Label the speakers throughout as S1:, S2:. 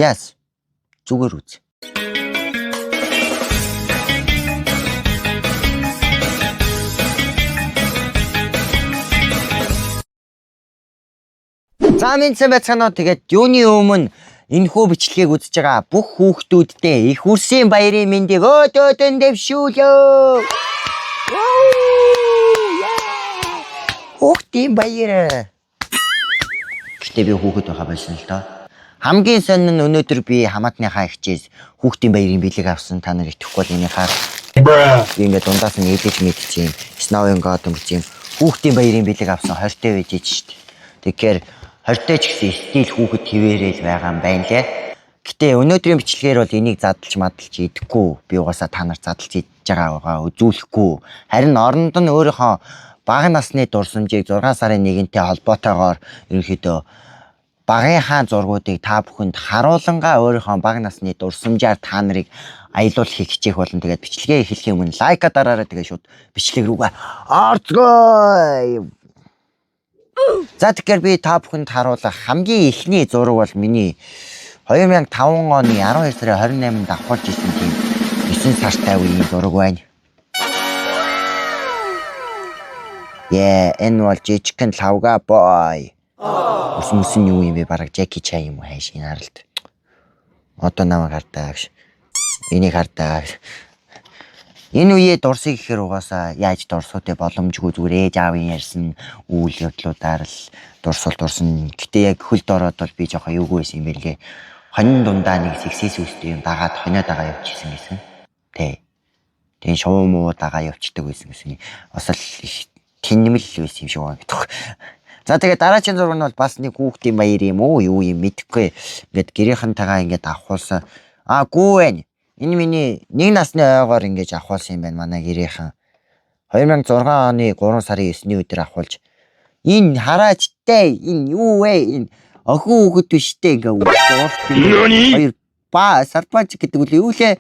S1: Яас. Зүгээр үз. За минь байцгаана. Тэгээд юуны өмнө энэ хүү бичлэгийг үзэж байгаа бүх хүүхдүүдтэй их үрсийн баярын мэндийг өөдөөдөн дэвшүүлээ. Хүүхдийн баяр. Гэтэ би хүүхэд байхаа байсан л доо. Хамгийн сонин нь өнөөдөр би хамаатныхаа ихчээс хүүхдийн баярын бэлэг авсан. Та нар итгэхгүй бол энийг хаа. Би ингээд дундаас нь ээлж мэдчих юм. Snowing God өнгөж юм. Хүүхдийн баярын бэлэг авсан 20 байж шүү дээ. Тэгэхээр 20 ч гэсэн стил хүүхэд хിവэрэл байгаа юм байна лээ. Гэтэ өнөөдрийн бичлэгээр бол энийг задлж мадалж идэхгүй. Би угаасаа та нар задлж идэж байгаа үзүүлэхгүй. Харин оронд нь өөрийнхөө бага насны дурсамжийг 6 сарын 1-тэй холбоотойгоор ерөнхийдөө багынхаа зургуудыг та бүхэнд харуулнгаа өөрийнхөө бага насны дурсамжаар та нарыг аялуулахыг хичээх болно. Тэгээд бичлэгээ эхлэхийн өмнө лайка дараарай. Тэгээд шууд бичлэг рүүгээ орцгоё. За тэгэхээр би та бүхэнд харуулах хамгийн ихний зураг бол миний 2005 оны 12 сарын 28-нд авахулж исэн тийм 9 сартай үеийн зураг байна. Энэ бол жижигхэн лавга бой. Ус нь юу юм бэ? Бараг Жеки Чан юм уу хайш энэ харалт. Одоо намайг хардаа гэж. Энийг хардаа. Энэ үеэ дурсыг гэхээр угаасаа яаж дурсуутай боломжгүй зүгээр ээж аавын ярьсан үйл явдлуудаар л дурсан. Гэтэ яг хөлд ороод бол би жоохон юугүй байсан юм бэлгээ. Хонин дундаа нэг сексис үстэй юм дагаад хонио дагаа явчихсан гэсэн. Тэ. Тэгээ шуу муу дагаа явчихдаг байсан гэсэн. Бас л тэнэмэл байсан юм шиг байна гэдэг. За тэгээ дараагийн зураг нь бол бас нэг хүүхдийн баяр юм уу юу юм мэдэхгүй. Ингээд гэрийнхэнтэйгээ ингээд авахулсан. Гүү байна. Энэ миний 1 насны ойгоор ингэж авахулсан юм байна манай гэрийнхэн. 2006 оны 3 сарын 9-ний өдөр авахулж. Энэ хараач дээ. Энэ юу вэ? Энэ охин хүүхэд биш дээ ингээ хоёр ба сарпач гэдэг үл юу лээ.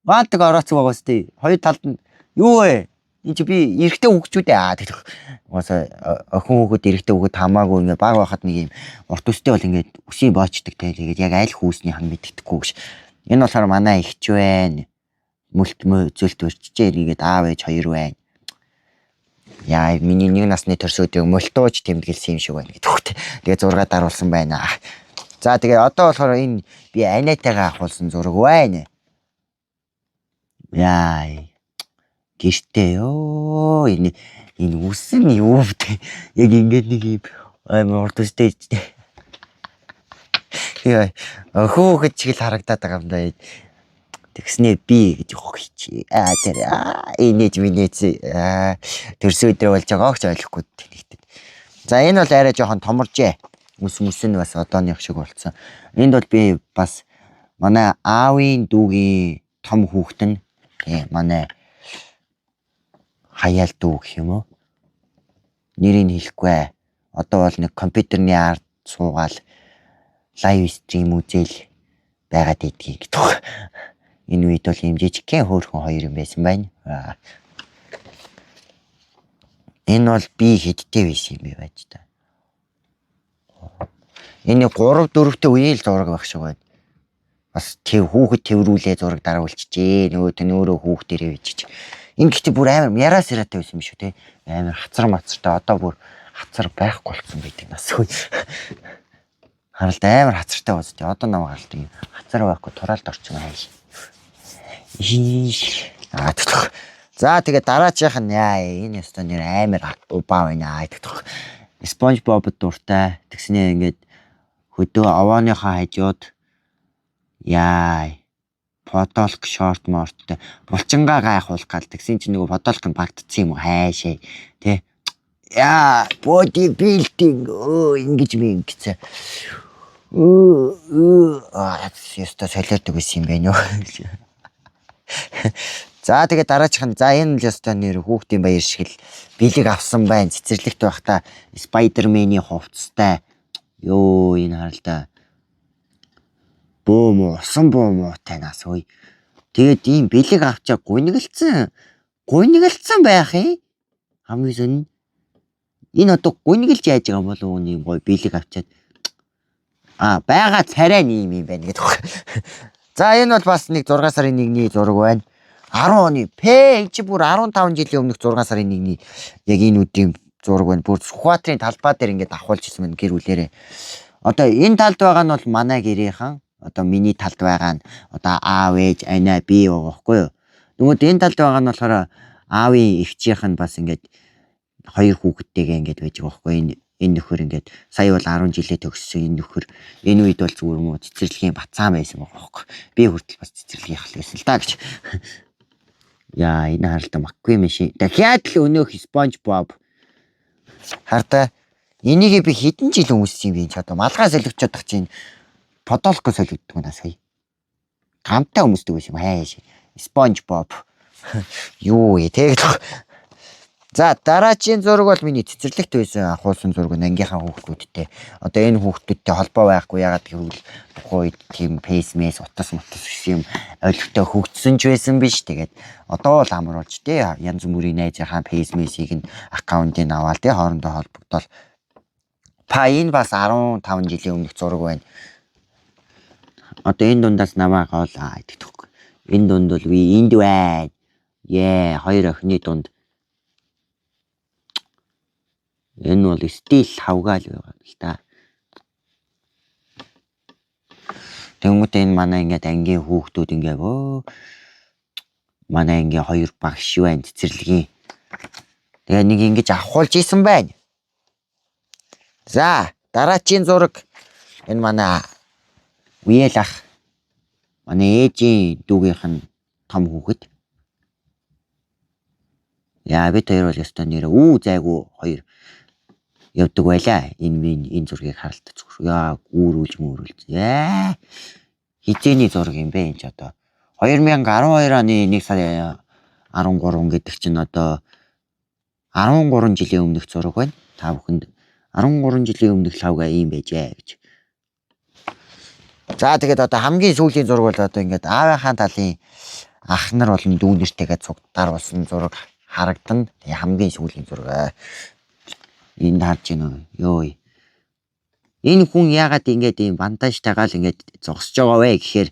S1: Баадаг орооцсон байгаа сте. Хоёр талд нь юу вэ? Энд чи би эрэгтэй хүүхдчүүдээ тэгэх. Угаасаа охин хүүхэд эрэгтэй хүүхэд хамаагүй ингээ баг байхад нэг юм урт үстэй бол ингээ үсийн боочдөг те. Тэгээд яг аль хүүсний хан мэддэхгүй гэж. Энэ болохоор манай ихч байна. Зөлт өрчжээ нэгээд аав ээж хоёр байна. Яа, миний 1 насны төрсөдөө мөлтөөж тэмдэглэсэн юм шиг байна гэдэг. Тэгээ зураг даруулсан байна. За тэгээ одоо болохоор энэ би анайтайгаа авахулсан зураг байна. Яа. Гэртээ ёо энэ үс нь юу вэ? Яг ингээд нэг юм урд үстэй. Яа, хөөхөд чиг л харагдаад байгаа юм да. Тэгснээ би гэж хогч. Тэр инээж минэж төрсөн өдрөө болж байгаа ч ойлгохгүй тэгтээ. За энэ бол арай жоохон томоржээ. Үс нь бас одооных шиг болцсон. Энд бол би бас манай аавын дүүгийн том хүүхэд нь манай хаяал дүү гэх юм уу? Нэрийг хэлэхгүй. Одоо бол нэг компьютерны ард суугаал лайв стрим үзэл байгаад идгийг гэдэг. Энэ үед бол юм жижигхэн хөөрхөн хоёр юм байсан байна. Энэ бол би хэдтэй байсан юм бэ байж та. Энэ 3-4-тэй үеийн зураг байх шиг байна. Бас хүүхэд тэрврүүлээ зураг даруулчихжээ. Нөгөө хүүхдэрээ бичиж. Энэ гэхдээ бүр амар яраа саратай байсан юм шүү те. Амар хацар мацартай. Одоо бүр хацар байхгүй болсон байдаг нас хөө. Харалт амар хацартай болж тий. Одоо намайг харалт юм. Хацар байхгүй тураалд орчихно хайш. Тэгэх. За тэгээ дараачих нь энэ өстө нэр амар баа байна гэдэг. SpongeBob дуртай. Тэгснээ ингээд хөдөө овооныхоо хажууд фотолк шорт морттой булчингаа гайхуулах гал тэгсэн чинь нөгөө фотолк нь багтцсан юм уу хайшаа тий. Body building ингэж ингэж. Яста солиордог байсан юм байна уу. За тэгээ дараачих нь энэ л яста нэр хүүхдийн баяр шиг л бэлэг авсан байна. Цэцэрлэгт байхдаа Spider-Man-ийн хувцастай. Ёо энэ харалтаа. Усан бөөмөтэй нас ой. Тэгээд ийм бэлэг авчаа гунигалцсан байх юм. Хамгийн сонь. Энэ одоо гунигалж яаж байгаа болов уу нэг гой бэлэг авчаад Байгаа царай ийм юм байна гэдэг. За энэ бол бас нэг 6 сарын 1-ний зураг байна. 10 оны чи бүр 15 жилийн өмнөх 6 сарын 1-ний яг энэ үдийн зураг байна. Бүр Сүхбаатарын талбай дээр ингээд авахулж ирсэн байна гэр бүлээрээ. Одоо энэ талд байгаа нь бол манай гэрийнхэн. Одоо миний талд байгаа нь одоо аав ээж анаа би байхгүй юу. Нөгөө энэ талд байгаа нь болохоор аавын эгчийнх нь бас ингээд 2 хүүхэдтэйгээ ингээд байж байгаа байхгүй. Энэ нөхөр ингээд сая бол 10 жилээ төгссөн энэ нөхөр энэ үед бол зүгээр муу цэцэрлэгийн бацаан байсан байгаа байхгүй. Би хүртэл бас цэцэрлэгийн хал байсан л да гэж. Яа энэ харалтаа маггүй юм шин. Дахиад л өнөөх Спонж Боб. Хартаа энийг би хэдэн жил өмссөн юм бэ ч одоо малгай солигчод тах чинь подолко солигддог надаас сая. Гамтай өмсдөг байсан юм хайш. Спонж Боб. Юу тэгээд за дараагийн зураг бол миний цэцэрлэгт байсан ахуулсан зураг ангийнхаа хүүхдүүдтэй. Одоо энэ хүүхдүүдтэй холбоо байхгүй ягаад гэвэл тухайн үед тийм пейсмэс утас гэсэн юм ойлгохтой хөгжсөн ч байсан биш. Тэгээд одоо л амруулж тий янз бүрийн найзынхаа пейсмэсийг нь аккаунтыг аваад тий хоорондоо холбогдол. Энэ бас 15 жилийн өмнөх зураг байна. Одоо энэ дундаас намайг оолаа гэдэг тоххой. Энэ дунд бол би энд байна. 2 охины дунд. Энэ бол стил хавгаал байгаа л та. Тэнгүүт энэ манай ингээд ангийн хүүхдүүд ингээд манай ангийн 2 багш байна цэцэрлэгийн. Тэгээ нэг ингэж авахулж исэн байна. За дараагийн зураг энэ манай Уял ах. Манай ээжийн дүүгийнх нь том хүүхэд. Яа бид хоёр бол ёстой нэрээ зайгүй 2 явдаг байлаа. Энэ зургийг харалт зүгээр. Яа үүрүүлж. Хизээний зураг юм бэ энэ ч одоо 2012 оны 1 сарын 13 гэдэг чинь одоо 13 жилийн өмнөх зураг байна. Та бүхэнд 13 жилийн өмнөх лавга ийм байжээ гэж. За тэгээд одоо хамгийн сүүлийн зураг бол одоо ингээд аавынхаа талын ах нар болон дүү нэртэйгээ цугтаар болсон зураг харагдана. Тэгээ хамгийн сүүлийн зураг. Энд харж байна уу? Энэ хүн яагаад ингэж ийм бантажтайгаа л ингэж зогсож байгаа вэ гэхээр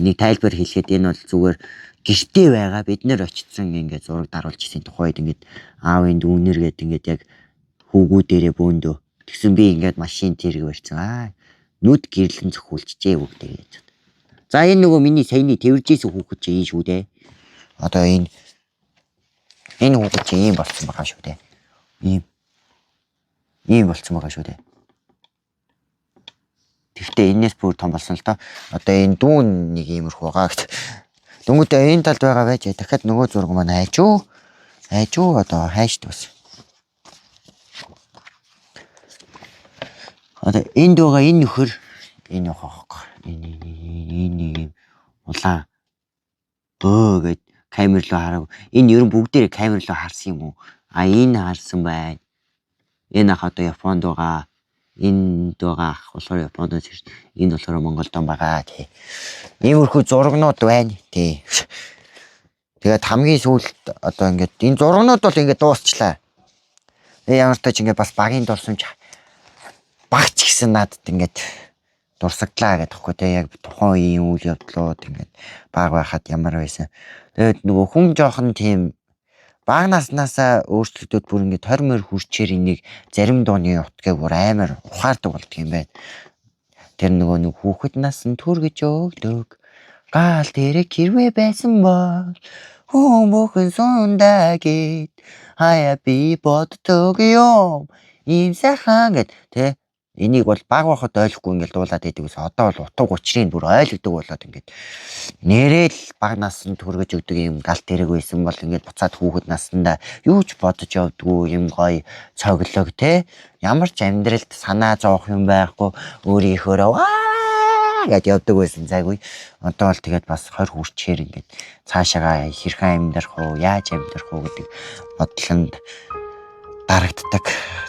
S1: нэг тайлбар хэлэхэд энэ бол зүгээр гэртээ байгаа бид нэр очсон ингэж зураг даруулж исэн тухайд ингэж аавын дүүнэр гээд ингэж яг хүүгүүдээрээ бөөндөө тэгсэн би ингэж машин тэрэг барьсан. Нүд гэрлэн зөхүүлчихжээ бүгдээ гэж. За энэ нөгөө миний саяны тэрвэржсэн хүүхэд чинь шүү дээ. Одоо энэ хүүхэд чинь ийм болсон байгаа шүү дээ. Ийм болсон байгаа шүү дээ. Тэгвэл энэс бүр том болсон л доо. Одоо энэ дүүн нэг иймэрхүү байгаа гэт. Дөнгөдөө энэ талд байгаа байж дахиад нөгөө зураг маань хайчуу одоо хайшд бас. Одоо энд байгаа энэ нөхөр энэ хоохгүй. Энэ улаан гэд камер руу харав. Энэ ер нь бүгдээрээ камер руу харсан юм уу? Энэ харсан байна. Энэ ах одоо Японд байгаа. Энэ байгаа ах болохоор Японд ирсэн. Энэ болохоор Монголд байгаа тий. Иймэрхүү зурагнууд байна тий. Тэгээд хамгийн сүүлд одоо ингээд энэ зурагнууд бол ингээд дуусчлаа. Ямар ч тач ингээд бас багийн дурсамж багч гэсэн надад ингээд дурсагдлаа гэдэг тэгэхгүй те яг тухайн үеийн үйл явдлууд ингээд баг байхад ямар байсан. Тэгээд нөгөө хүн жоохон тийм баг наснаасаа өөрчлөлтөд бүр ингээд 20 мөр хүрчээр энийг зарим дууны утгыг бүр амар ухаардаг болдго юм байна. Тэр нөгөө хүүхэд насн түргэж өгдөг гал тэрэг хэрвээ байсан бол хүмүүхэн сундаа гэд хаяа би боддог юм ийм сайхан гэд те энийг бол баг байхад ойлгохгүй ингээд дуулаад байдаг ус одоо бол утга учрыг бүр ойлгодог болоод ингээд нэрэл баг насанд хүргэж өгдөг юм галт тэрэг байсан бол ингээд буцаад хүүхэд наснда юу ч бодож явдггүй юм гоё цоглог те ямар ч амьдралд санаа зовох юм байхгүй өөрийнхөө гэд явдаг байсан зайгүй одоо бол тэгээд бас 20 хүрчээр ингээд цаашаага хэрхэн амьдрах уу яаж амьдрах уу гэдэг бодлонд дарагддаг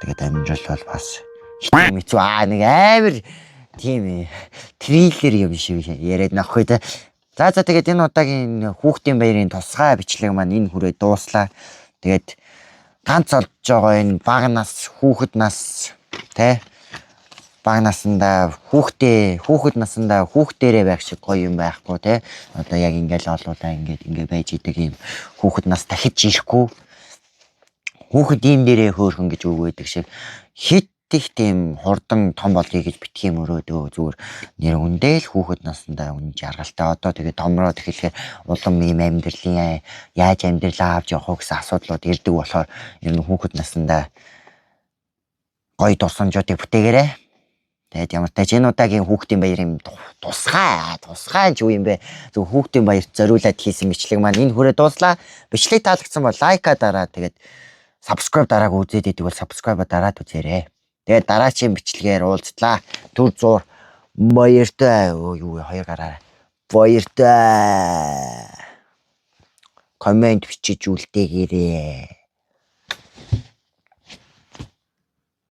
S1: тэгээд амьдрал бол бас хитэмцүү нэг амар тийм триллер юм шиг яриад нөхгүй те. За тэгээд энэ удаагийн хүүхдийн баярын тусгай бичлэг маань энэ хүрээ дууслаа. Тэгээд ганц олж байгаа энэ баг нас хүүхэд нас те баг насандаа хүүхэд насандаа хүүхдээрээ байх шиг гоё юм байхгүй те. Одоо яг ингээл олуулаа ингээ байж идэг юм хүүхэд нас дахиж ирэхгүй. Хүүхэд ийм дээрээ хөөхөн гэж үг өгдөг шиг хит их тийм хурдан том болъё гэж битгий мөрөөдөө зүгээр нэр үндэл хүүхэд насандаа үн жаргалтай одоо тэгээ томроод эхлэхээр улам ийм амьдралын яаж амьдралаа авч явах вэ гэсэн асуудлууд ирдэг болохоор ер нь хүүхэд насандаа гоё дурсамжуудыг бүтээгээрэй. Тэгээд ямар тач энэ удаагийн хүүхдийн баяр юм тусгай ч юу юм бэ? Зөв хүүхдийн баярт зориулаад хийсэн бичлэг маань энэ хүрээ дууслаа. Бичлэг таалагдсан бол лайка дараа тэгээд subscribe дараагаа үзээд идэг бол subscribe дараад үзээрэй. Тэгээд дараачийн бичлэгээр уулзлаа. Түр зур баяртай юу хоёр гараарай. Баяртай. Комент бичиж үлдээгээрэй.